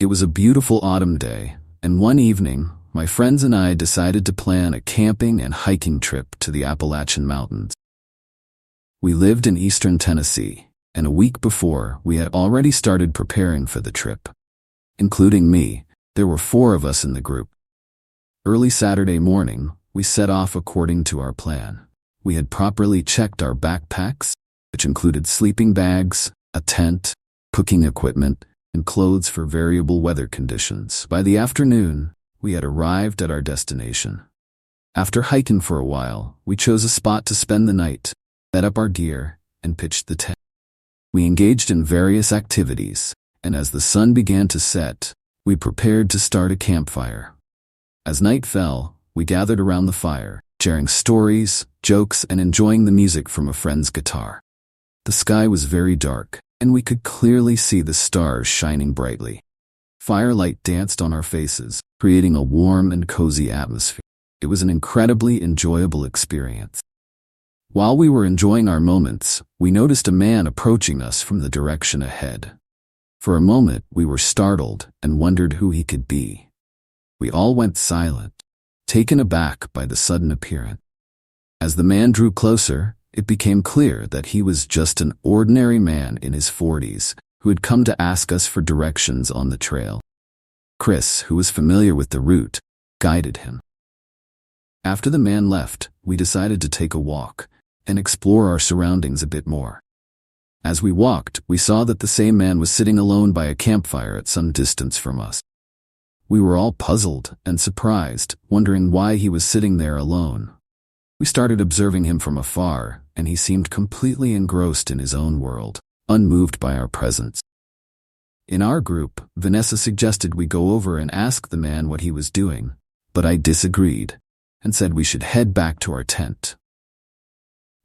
It was a beautiful autumn day, and one evening, my friends and I decided to plan a camping and hiking trip to the Appalachian Mountains. We lived in eastern Tennessee, and a week before, we had already started preparing for the trip. Including me, there were 4 of us in the group. Early Saturday morning, we set off according to our plan. We had properly checked our backpacks, which included sleeping bags, a tent, cooking equipment, and clothes for variable weather conditions. By the afternoon, we had arrived at our destination. After hiking for a while, we chose a spot to spend the night, set up our gear, and pitched the tent. We engaged in various activities, and as the sun began to set, we prepared to start a campfire. As night fell, we gathered around the fire, sharing stories, jokes, and enjoying the music from a friend's guitar. The sky was very dark, and we could clearly see the stars shining brightly. Firelight danced on our faces, creating a warm and cozy atmosphere. It was an incredibly enjoyable experience. While we were enjoying our moments, we noticed a man approaching us from the direction ahead. For a moment, we were startled and wondered who he could be. We all went silent, taken aback by the sudden appearance. As the man drew closer, it became clear that he was just an ordinary man in his 40s who had come to ask us for directions on the trail. Chris, who was familiar with the route, guided him. After the man left, we decided to take a walk and explore our surroundings a bit more. As we walked, we saw that the same man was sitting alone by a campfire at some distance from us. We were all puzzled and surprised, wondering why he was sitting there alone. We started observing him from afar, and he seemed completely engrossed in his own world, unmoved by our presence. In our group, Vanessa suggested we go over and ask the man what he was doing, but I disagreed and said we should head back to our tent.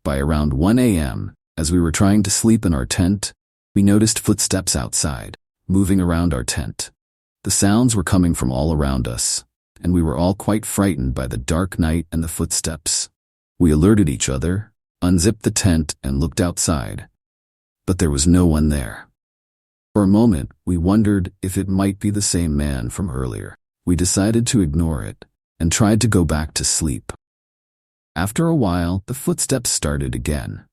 By around 1 a.m., as we were trying to sleep in our tent, we noticed footsteps outside, moving around our tent. The sounds were coming from all around us, and we were all quite frightened by the dark night and the footsteps. We alerted each other, unzipped the tent, and looked outside, but there was no one there. For a moment, we wondered if it might be the same man from earlier. We decided to ignore it and tried to go back to sleep. After a while, the footsteps started again,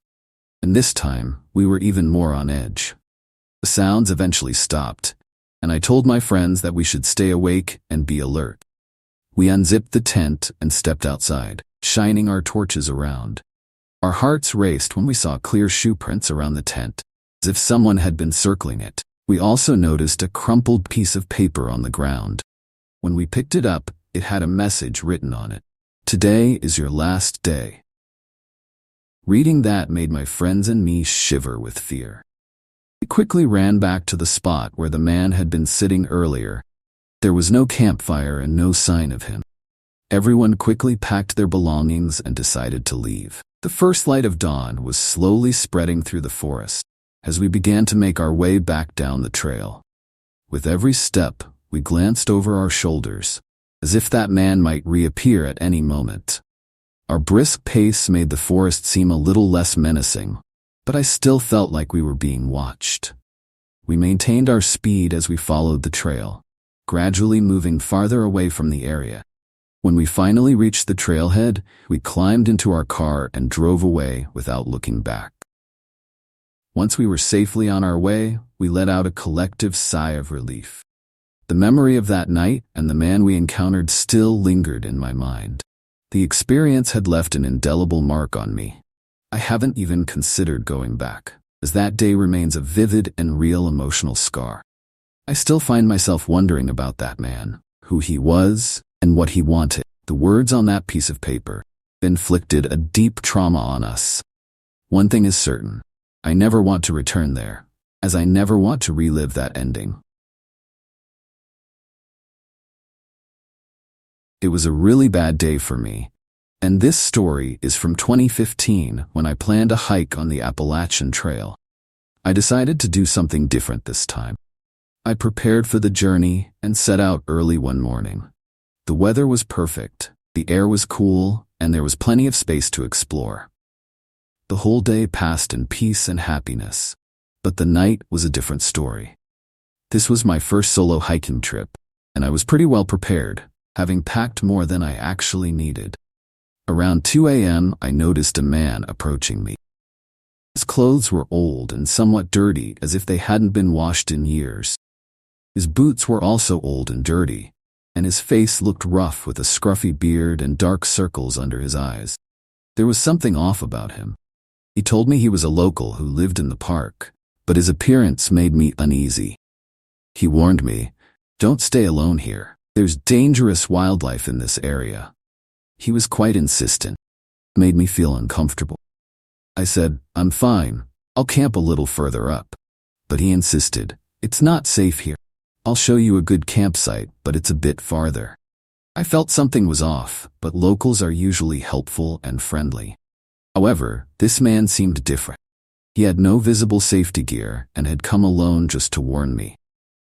and this time, we were even more on edge. The sounds eventually stopped, and I told my friends that we should stay awake and be alert. We unzipped the tent and stepped outside, shining our torches around. Our hearts raced when we saw clear shoe prints around the tent, as if someone had been circling it. We also noticed a crumpled piece of paper on the ground. When we picked it up, it had a message written on it. "Today is your last day." Reading that made my friends and me shiver with fear. We quickly ran back to the spot where the man had been sitting earlier. There was no campfire and no sign of him. Everyone quickly packed their belongings and decided to leave. The first light of dawn was slowly spreading through the forest as we began to make our way back down the trail. With every step, we glanced over our shoulders, as if that man might reappear at any moment. Our brisk pace made the forest seem a little less menacing, but I still felt like we were being watched. We maintained our speed as we followed the trail, gradually moving farther away from the area. When we finally reached the trailhead, we climbed into our car and drove away without looking back. Once we were safely on our way, we let out a collective sigh of relief. The memory of that night and the man we encountered still lingered in my mind. The experience had left an indelible mark on me. I haven't even considered going back, as that day remains a vivid and real emotional scar. I still find myself wondering about that man, who he was, and what he wanted. The words on that piece of paper inflicted a deep trauma on us. One thing is certain, I never want to return there, as I never want to relive that ending. It was a really bad day for me, and this story is from 2015 when I planned a hike on the Appalachian Trail. I decided to do something different this time. I prepared for the journey and set out early one morning. The weather was perfect, the air was cool, and there was plenty of space to explore. The whole day passed in peace and happiness, but the night was a different story. This was my first solo hiking trip, and I was pretty well prepared, having packed more than I actually needed. Around 2 a.m., I noticed a man approaching me. His clothes were old and somewhat dirty, as if they hadn't been washed in years. His boots were also old and dirty, and his face looked rough with a scruffy beard and dark circles under his eyes. There was something off about him. He told me he was a local who lived in the park, but his appearance made me uneasy. He warned me, "Don't stay alone here. There's dangerous wildlife in this area." He was quite insistent. It made me feel uncomfortable. I said, "I'm fine. I'll camp a little further up." But he insisted, "It's not safe here. I'll show you a good campsite, but it's a bit farther." I felt something was off, but locals are usually helpful and friendly. However, this man seemed different. He had no visible safety gear and had come alone just to warn me.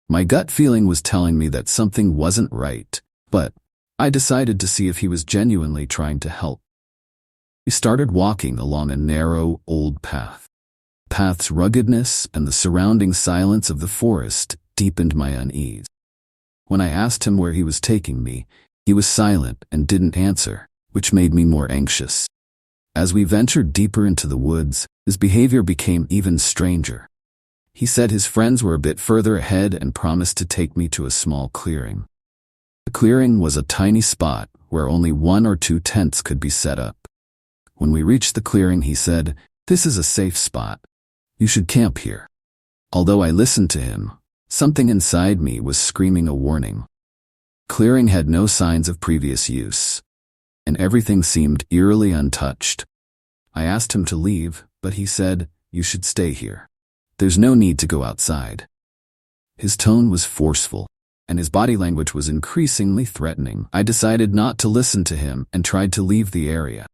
My gut feeling was telling me that something wasn't right, but I decided to see if he was genuinely trying to help. We started walking along a narrow, old path. The path's ruggedness and the surrounding silence of the forest deepened my unease. When I asked him where he was taking me, he was silent and didn't answer, which made me more anxious. As we ventured deeper into the woods, his behavior became even stranger. He said his friends were a bit further ahead and promised to take me to a small clearing. The clearing was a tiny spot where only 1 or 2 tents could be set up. When we reached the clearing, he said, "This is a safe spot. You should camp here." Although I listened to him, something inside me was screaming a warning. The clearing had no signs of previous use, and everything seemed eerily untouched. I asked him to leave, but he said, "You should stay here. There's no need to go outside." His tone was forceful, and his body language was increasingly threatening. I decided not to listen to him and tried to leave the area.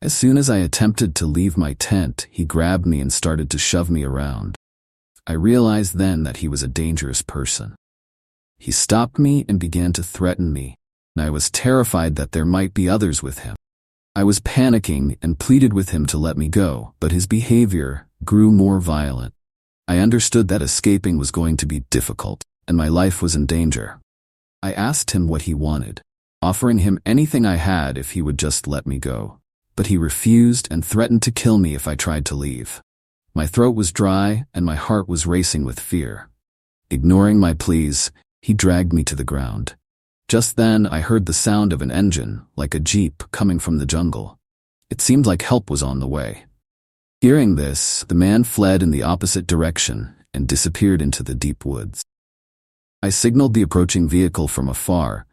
As soon as I attempted to leave my tent, he grabbed me and started to shove me around. I realized then that he was a dangerous person. He stopped me and began to threaten me, and I was terrified that there might be others with him. I was panicking and pleaded with him to let me go, but his behavior grew more violent. I understood that escaping was going to be difficult, and my life was in danger. I asked him what he wanted, offering him anything I had if he would just let me go. But he refused and threatened to kill me if I tried to leave. My throat was dry and my heart was racing with fear. Ignoring my pleas, he dragged me to the ground. Just then, I heard the sound of an engine, like a jeep, coming from the jungle. It seemed like help was on the way. Hearing this, the man fled in the opposite direction and disappeared into the deep woods. I signaled the approaching vehicle from afar,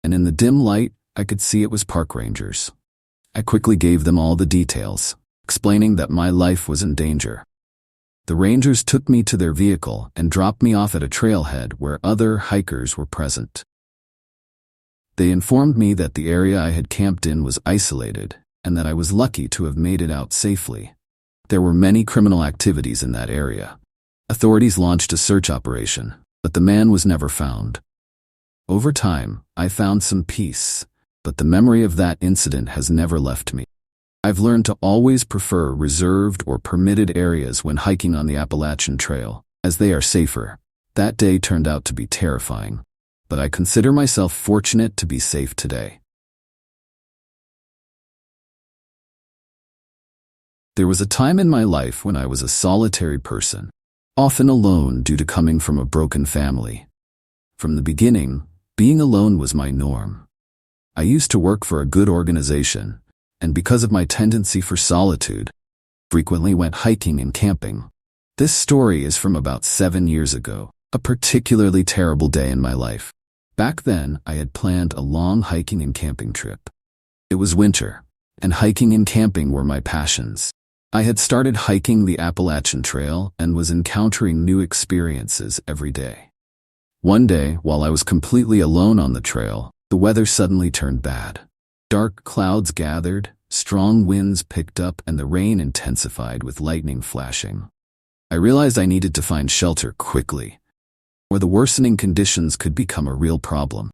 and in the dim light, I could see it was park rangers. I quickly gave them all the details, explaining that my life was in danger. The rangers took me to their vehicle and dropped me off at a trailhead where other hikers were present. They informed me that the area I had camped in was isolated and that I was lucky to have made it out safely. There were many criminal activities in that area. Authorities launched a search operation, but the man was never found. Over time, I found some peace, but the memory of that incident has never left me. I've learned to always prefer reserved or permitted areas when hiking on the Appalachian Trail, as they are safer. That day turned out to be terrifying, but I consider myself fortunate to be safe today. There was a time in my life when I was a solitary person, often alone due to coming from a broken family. From the beginning, being alone was my norm. I used to work for a good organization, and because of my tendency for solitude, frequently went hiking and camping. This story is from about 7 years ago, a particularly terrible day in my life. Back then, I had planned a long hiking and camping trip. It was winter, and hiking and camping were my passions. I had started hiking the Appalachian Trail and was encountering new experiences every day. One day, while I was completely alone on the trail, the weather suddenly turned bad. Dark clouds gathered, strong winds picked up, and the rain intensified with lightning flashing. I realized I needed to find shelter quickly, or the worsening conditions could become a real problem.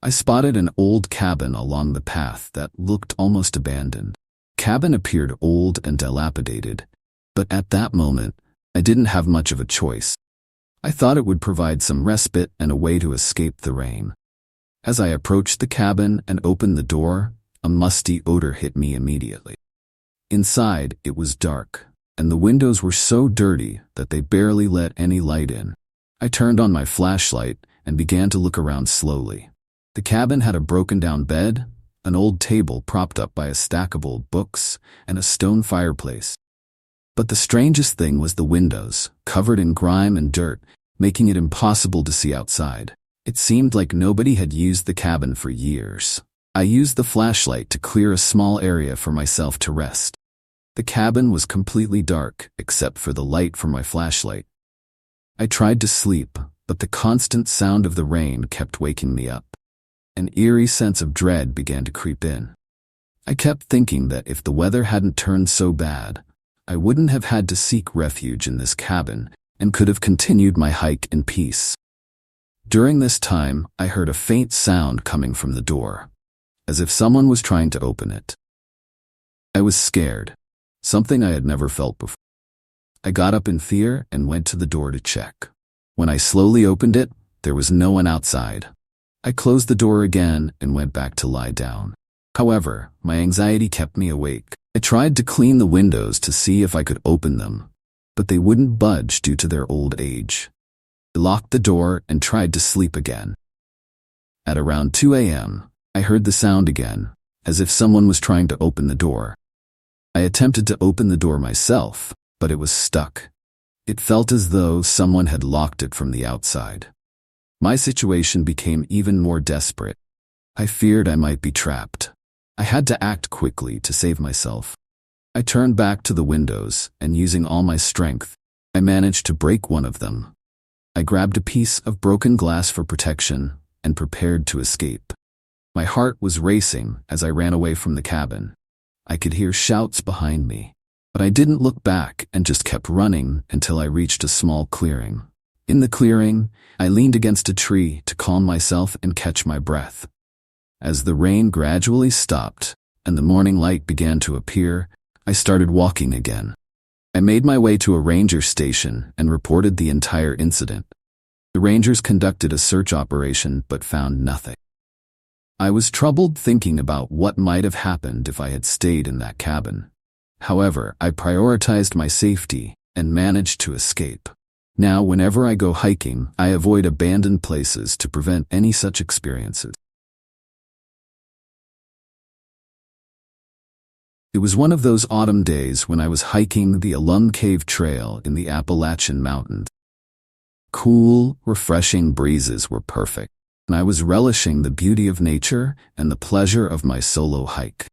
I spotted an old cabin along the path that looked almost abandoned. The cabin appeared old and dilapidated, but at that moment, I didn't have much of a choice. I thought it would provide some respite and a way to escape the rain. As I approached the cabin and opened the door, a musty odor hit me immediately. Inside, it was dark, and the windows were so dirty that they barely let any light in. I turned on my flashlight and began to look around slowly. The cabin had a broken-down bed, an old table propped up by a stack of old books, and a stone fireplace. But the strangest thing was the windows, covered in grime and dirt, making it impossible to see outside. It seemed like nobody had used the cabin for years. I used the flashlight to clear a small area for myself to rest. The cabin was completely dark, except for the light from my flashlight. I tried to sleep, but the constant sound of the rain kept waking me up. An eerie sense of dread began to creep in. I kept thinking that if the weather hadn't turned so bad, I wouldn't have had to seek refuge in this cabin and could have continued my hike in peace. During this time, I heard a faint sound coming from the door, as if someone was trying to open it. I was scared, something I had never felt before. I got up in fear and went to the door to check. When I slowly opened it, there was no one outside. I closed the door again and went back to lie down. However, my anxiety kept me awake. I tried to clean the windows to see if I could open them, but they wouldn't budge due to their old age. I locked the door and tried to sleep again. At around 2 a.m., I heard the sound again, as if someone was trying to open the door. I attempted to open the door myself, but it was stuck. It felt as though someone had locked it from the outside. My situation became even more desperate. I feared I might be trapped. I had to act quickly to save myself. I turned back to the windows, and using all my strength, I managed to break one of them. I grabbed a piece of broken glass for protection and prepared to escape. My heart was racing as I ran away from the cabin. I could hear shouts behind me, but I didn't look back and just kept running until I reached a small clearing. In the clearing, I leaned against a tree to calm myself and catch my breath. As the rain gradually stopped and the morning light began to appear, I started walking again. I made my way to a ranger station and reported the entire incident. The rangers conducted a search operation but found nothing. I was troubled thinking about what might have happened if I had stayed in that cabin. However, I prioritized my safety and managed to escape. Now, whenever I go hiking, I avoid abandoned places to prevent any such experiences. It was one of those autumn days when I was hiking the Alum Cave Trail in the Appalachian Mountains. Cool, refreshing breezes were perfect, and I was relishing the beauty of nature and the pleasure of my solo hike.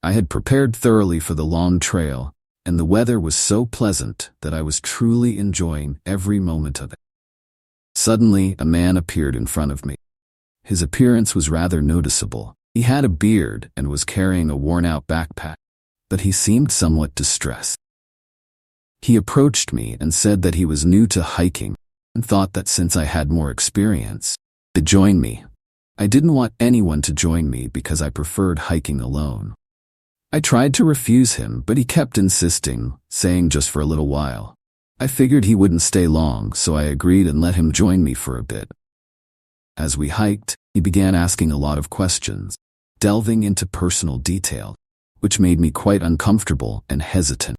I had prepared thoroughly for the long trail, and the weather was so pleasant that I was truly enjoying every moment of it. Suddenly, a man appeared in front of me. His appearance was rather noticeable. He had a beard and was carrying a worn-out backpack, but he seemed somewhat distressed. He approached me and said that he was new to hiking and thought that since I had more experience, he'd join me. I didn't want anyone to join me because I preferred hiking alone. I tried to refuse him, but he kept insisting, saying just for a little while. I figured he wouldn't stay long, so I agreed and let him join me for a bit. As we hiked, he began asking a lot of questions, delving into personal detail, which made me quite uncomfortable and hesitant.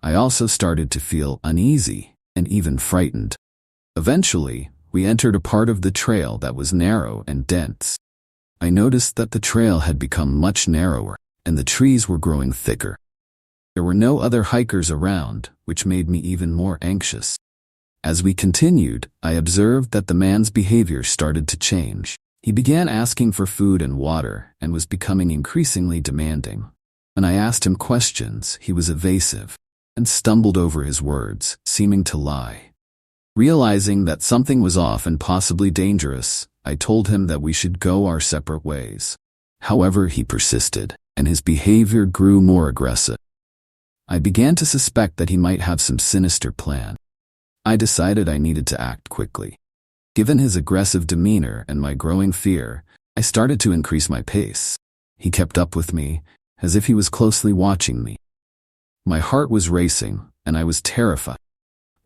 I also started to feel uneasy and even frightened. Eventually, we entered a part of the trail that was narrow and dense. I noticed that the trail had become much narrower, and the trees were growing thicker. There were no other hikers around, which made me even more anxious. As we continued, I observed that the man's behavior started to change. He began asking for food and water and was becoming increasingly demanding. When I asked him questions, he was evasive and stumbled over his words, seeming to lie. Realizing that something was off and possibly dangerous, I told him that we should go our separate ways. However, he persisted, and his behavior grew more aggressive. I began to suspect that he might have some sinister plan. I decided I needed to act quickly. Given his aggressive demeanor and my growing fear, I started to increase my pace. He kept up with me, as if he was closely watching me. My heart was racing, and I was terrified.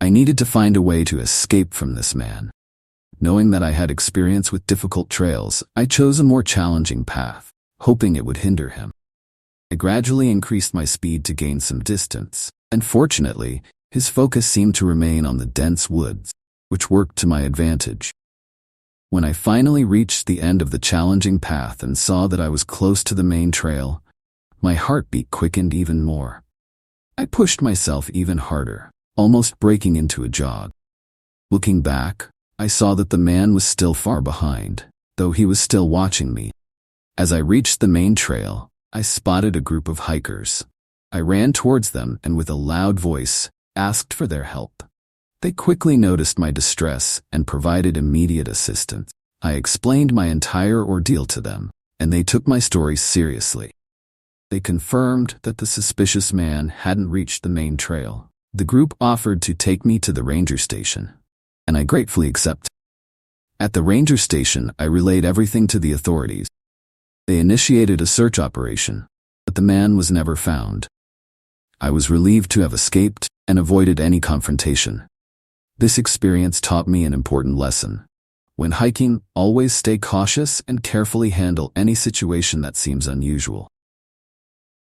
I needed to find a way to escape from this man. Knowing that I had experience with difficult trails, I chose a more challenging path, hoping it would hinder him. I gradually increased my speed to gain some distance, and fortunately, his focus seemed to remain on the dense woods, which worked to my advantage. When I finally reached the end of the challenging path and saw that I was close to the main trail, my heartbeat quickened even more. I pushed myself even harder, almost breaking into a jog. Looking back, I saw that the man was still far behind, though he was still watching me. As I reached the main trail, I spotted a group of hikers. I ran towards them and with a loud voice, asked for their help. They quickly noticed my distress and provided immediate assistance. I explained my entire ordeal to them, and they took my story seriously. They confirmed that the suspicious man hadn't reached the main trail. The group offered to take me to the ranger station, and I gratefully accepted. At the ranger station, I relayed everything to the authorities. They initiated a search operation, but the man was never found. I was relieved to have escaped and avoided any confrontation. This experience taught me an important lesson. When hiking, always stay cautious and carefully handle any situation that seems unusual.